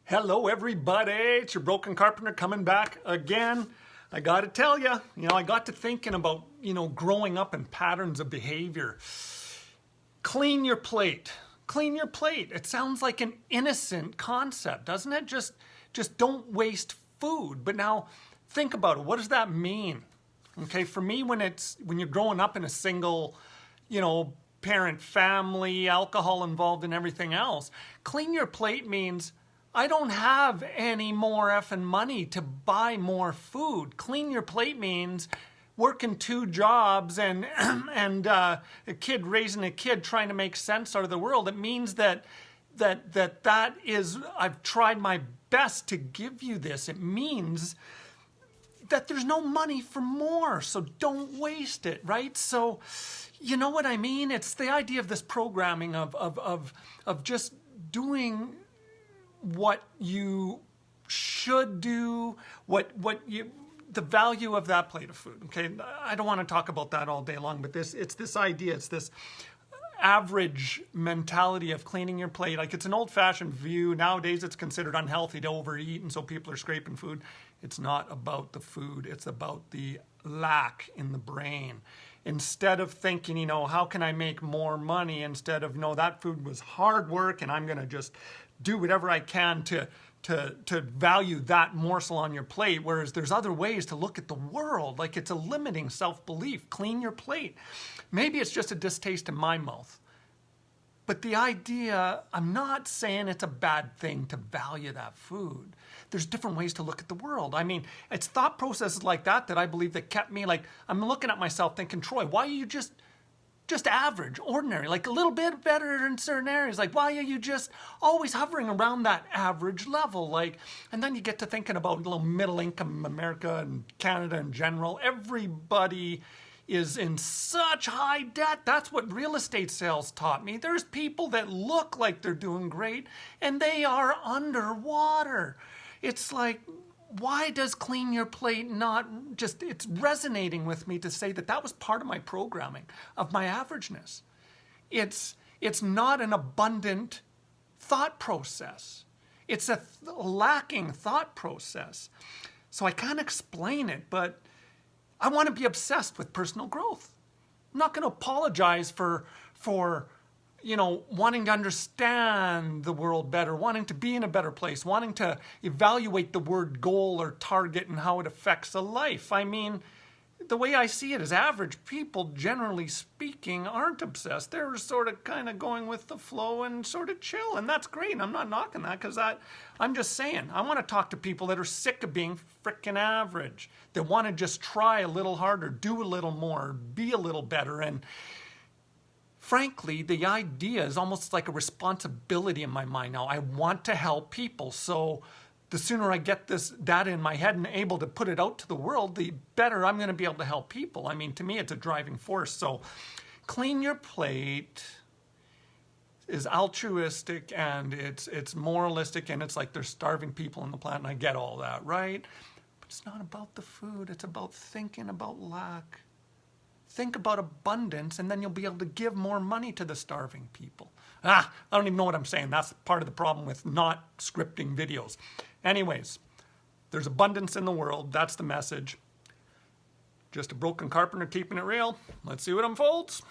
Hello everybody, it's your Broken Carpenter coming back again. I gotta tell you, I got to thinking about, growing up and patterns of behavior. Clean your plate. Clean your plate. It sounds like an innocent concept, doesn't it? Just don't waste food. But now think about it. What does that mean? Okay, for me, when you're growing up in a single, parent family, alcohol involved and everything else, clean your plate means I don't have any more effing money to buy more food. Clean your plate means working 2 jobs and a kid raising a kid trying to make sense out of the world. It means that is, I've tried my best to give you this. It means that there's no money for more, so don't waste it, right? So, you know what I mean? It's the idea of this programming of just doing what you should do, the value of that plate of food. Okay, I don't want to talk about that all day long, but it's this idea, it's this average mentality of cleaning your plate. Like, it's an old-fashioned view. Nowadays it's considered unhealthy to overeat, and so people are scraping food. It's not about the food, it's about the lack in the brain. Instead of thinking, how can I make more money, instead of, no, that food was hard work and I'm going to just do whatever I can to value that morsel on your plate, whereas there's other ways to look at the world. Like, it's a limiting self-belief. Clean your plate. Maybe it's just a distaste in my mouth. But the idea, I'm not saying it's a bad thing to value that food. There's different ways to look at the world. I mean, it's thought processes like that I believe that kept me, like, I'm looking at myself thinking, Troy, why are you just average, ordinary, like a little bit better in certain areas? Like, why are you just always hovering around that average level? Like, and then you get to thinking about little middle income America and Canada in general. Everybody is in such high debt. That's what real estate sales taught me. There's people that look like they're doing great and they are underwater. It's like, why does clean your plate not just, it's resonating with me to say that was part of my programming, of my averageness. It's not an abundant thought process. It's a lacking thought process. So I can't explain it, but I want to be obsessed with personal growth. I'm not going to apologize for wanting to understand the world better, wanting to be in a better place, wanting to evaluate the word goal or target and how it affects a life. I mean, the way I see it is average people, generally speaking, aren't obsessed. They're sort of kind of going with the flow and sort of chill, and that's great. I'm not knocking that, because I'm just saying, I want to talk to people that are sick of being frickin' average, that want to just try a little harder, do a little more, be a little better. And frankly, the idea is almost like a responsibility in my mind now. I want to help people, so the sooner I get this data in my head and able to put it out to the world, the better I'm going to be able to help people. I mean, to me, it's a driving force. So clean your plate is altruistic, and it's moralistic, and it's like there's starving people on the planet, and I get all that, right? But it's not about the food. It's about thinking about lack. Think about abundance, and then you'll be able to give more money to the starving people. I don't even know what I'm saying. That's part of the problem with not scripting videos. Anyways, there's abundance in the world. That's the message. Just a broken carpenter keeping it real. Let's see what unfolds.